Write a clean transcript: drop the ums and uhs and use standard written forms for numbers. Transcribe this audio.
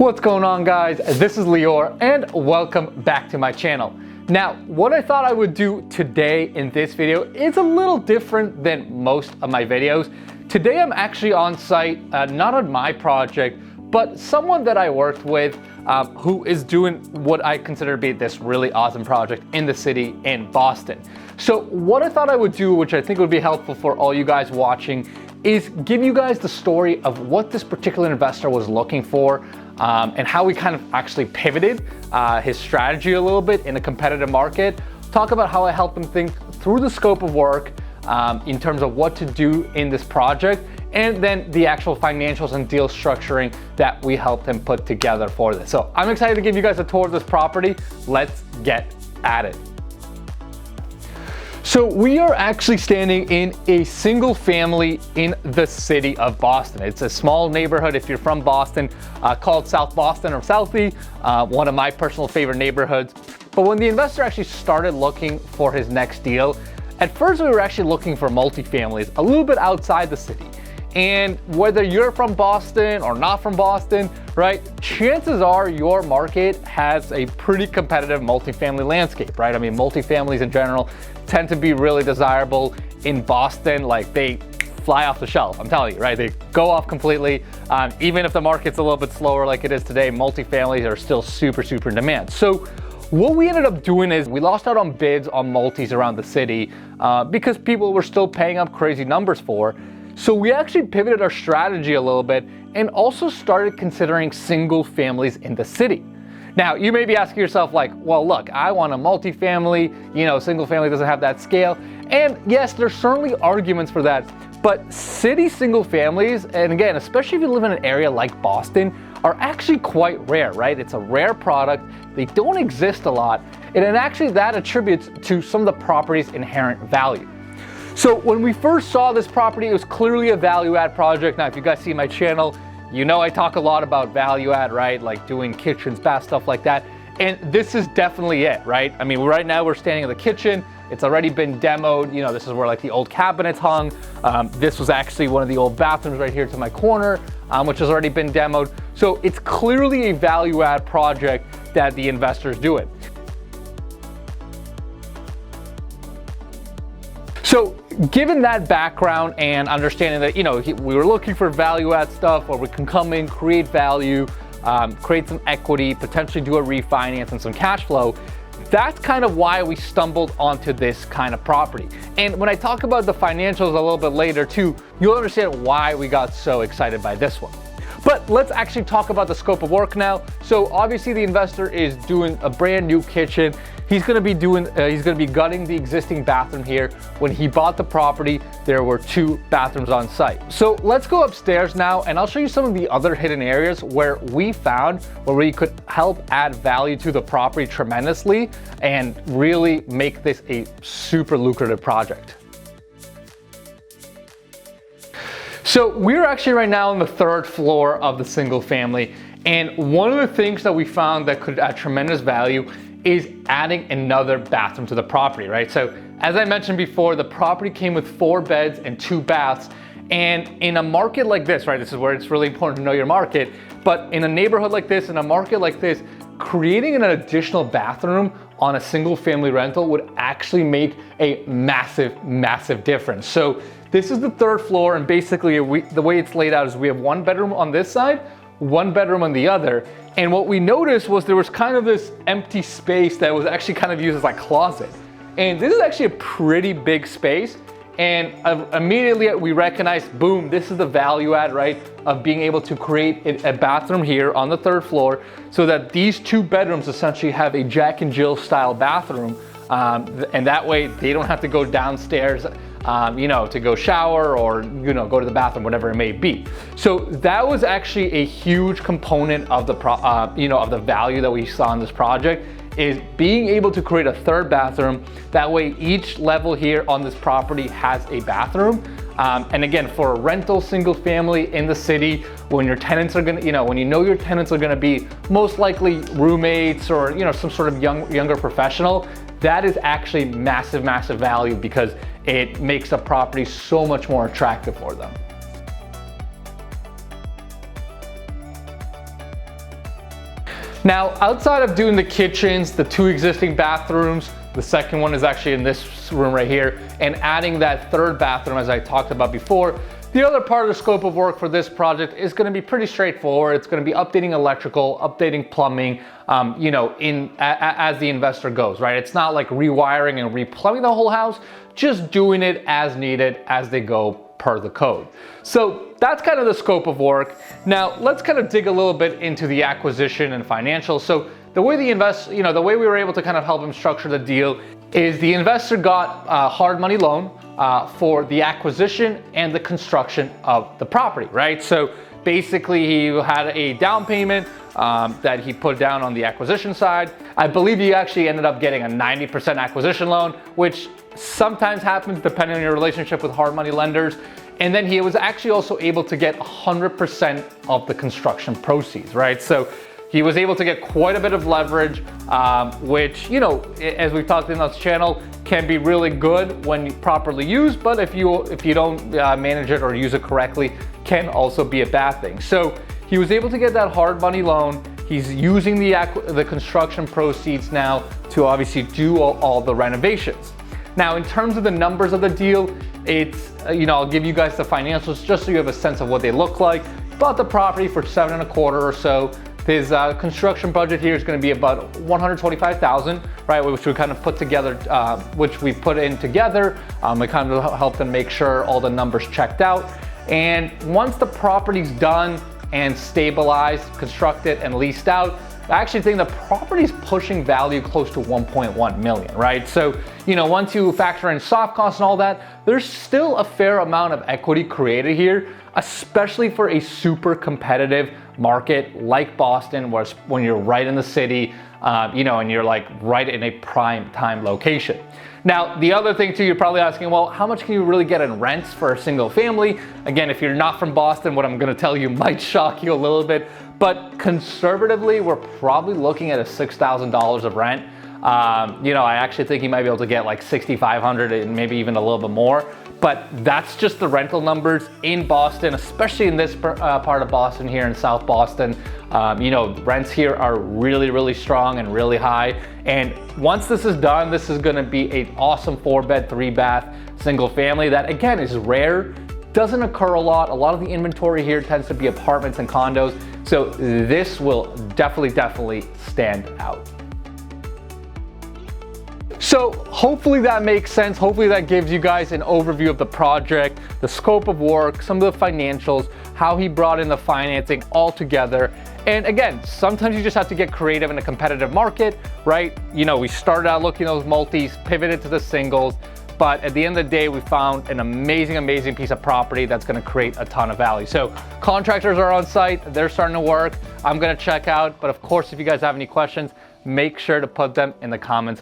What's going on, guys? This is Lior and welcome back to my channel. Now, what I thought I would do today in this video is a little different than most of my videos. Today I'm actually on site, not on my project, but someone that I worked with who is doing what I consider to be this really awesome project in the city in Boston. So what I thought I would do, which I think would be helpful for all you guys watching, is give you guys the story of what this particular investor was looking for and how we kind of actually pivoted his strategy a little bit in a competitive market. Talk about how I helped him think through the scope of work in terms of what to do in this project, and then the actual financials and deal structuring that we helped him put together for this. So I'm excited to give you guys a tour of this property. Let's get at it. So we are actually standing in a single family in the city of Boston. It's a small neighborhood, if you're from Boston, called South Boston or Southie, one of my personal favorite neighborhoods. But when the investor actually started looking for his next deal, at first we were actually looking for multifamilies a little bit outside the city. And whether you're from Boston or not from Boston, right, chances are your market has a pretty competitive multifamily landscape, right? I mean, multifamilies in general tend to be really desirable in Boston. Like, they fly off the shelf, I'm telling you, right? They go off completely. Even if the market's a little bit slower like it is today, multifamilies are still super in demand. So what we ended up doing is we lost out on bids on multis around the city because people were still paying up crazy numbers for. So we actually pivoted our strategy a little bit and also started considering single families in the city. Now, you may be asking yourself, like, well, look, I want a multifamily, single family doesn't have that scale. And yes, there's certainly arguments for that, but city single families, and again, especially if you live in an area like Boston, are actually quite rare, right? It's a rare product. They don't exist a lot. And actually that attributes to some of the property's inherent value. So when we first saw this property, it was clearly a value add project. Now, if you guys see my channel, you know I talk a lot about value add, right? Like doing kitchens, bath, stuff like that. And this is definitely it, right? I mean, right now we're standing in the kitchen. It's already been demoed. This is where like the old cabinets hung. This was actually one of the old bathrooms right here to my corner, which has already been demoed. So it's clearly a value add project that the investor's doing. So given that background and understanding that, we were looking for value add stuff where we can come in, create value, create some equity, potentially do a refinance and some cash flow, that's kind of why we stumbled onto this kind of property. And when I talk about the financials a little bit later too, you'll understand why we got so excited by this one. But let's actually talk about the scope of work now. So obviously the investor is doing a brand new kitchen. He's gonna be gutting the existing bathroom here. When he bought the property, there were 2 bathrooms on site. So let's go upstairs now and I'll show you some of the other hidden areas where we found where we could help add value to the property tremendously and really make this a super lucrative project. So we're actually right now on the 3rd floor of the single family. And one of the things that we found that could add tremendous value is adding another bathroom to the property, right? So as I mentioned before, the property came with 4 beds and 2 baths. And in a market like this, right, this is where it's really important to know your market, but in a neighborhood like this, in a market like this, creating an additional bathroom on a single family rental would actually make a massive difference. So this is the 3rd floor, and basically the way it's laid out is we have 1 bedroom on this side, 1 bedroom on the other. And what we noticed was there was kind of this empty space that was actually kind of used as like closet. And this is actually a pretty big space. And immediately we recognized, boom, this is the value add, right, of being able to create a bathroom here on the 3rd floor so that these 2 bedrooms essentially have a Jack and Jill style bathroom. And that way they don't have to go downstairs to go shower or, go to the bathroom, whatever it may be. So that was actually a huge component of the, of the value that we saw in this project, is being able to create a 3rd bathroom. That way each level here on this property has a bathroom. And again, for a rental single family in the city, when your tenants are gonna, when your tenants are gonna be most likely roommates or, some sort of younger professional, that is actually massive value because it makes a property so much more attractive for them. Now, outside of doing the kitchens, the 2 existing bathrooms, the second one is actually in this room right here, and adding that 3rd bathroom as I talked about before, the other part of the scope of work for this project is going to be pretty straightforward. It's going to be updating electrical, updating plumbing, as the investor goes, right? It's not like rewiring and replumbing the whole house, just doing it as needed as they go per the code. So that's kind of the scope of work. Now let's kind of dig a little bit into the acquisition and financials. So the way the way we were able to kind of help him structure the deal is the investor got a hard money loan for the acquisition and the construction of the property, right? So basically he had a down payment that he put down on the acquisition side. I believe he actually ended up getting a 90% acquisition loan, which sometimes happens depending on your relationship with hard money lenders. And then he was actually also able to get 100% of the construction proceeds, right? So he was able to get quite a bit of leverage, which, as we've talked in this channel, can be really good when properly used, but if you don't manage it or use it correctly, can also be a bad thing. So he was able to get that hard money loan. He's using the construction proceeds now to obviously do all the renovations. Now, in terms of the numbers of the deal, it's, I'll give you guys the financials just so you have a sense of what they look like. Bought the property for $7.25 or so. His construction budget here is going to be about $125,000, right? Which we kind of put together, which we put in together. We kind of helped them make sure all the numbers checked out. And once the property's done and stabilized, constructed, and leased out, I actually think the property's pushing value close to 1.1 million, right? So, once you factor in soft costs and all that, there's still a fair amount of equity created here, especially for a super competitive market like Boston, where when you're right in the city, and you're like right in a prime time location. Now, the other thing too, you're probably asking, well, how much can you really get in rents for a single family? Again, if you're not from Boston, what I'm gonna tell you might shock you a little bit, but conservatively, we're probably looking at a $6,000 of rent. I actually think you might be able to get like $6,500 and maybe even a little bit more. But that's just the rental numbers in Boston, especially in this part of Boston here in South Boston. Rents here are really, really strong and really high. And once this is done, this is gonna be an awesome 4-bed, 3-bath, single family that again is rare, doesn't occur a lot. A lot of the inventory here tends to be apartments and condos. So this will definitely stand out. So hopefully that makes sense. Hopefully that gives you guys an overview of the project, the scope of work, some of the financials, how he brought in the financing all together. And again, sometimes you just have to get creative in a competitive market, right? We started out looking at those multis, pivoted to the singles, but at the end of the day, we found an amazing piece of property that's gonna create a ton of value. So contractors are on site, they're starting to work. I'm gonna check out, but of course, if you guys have any questions, make sure to put them in the comments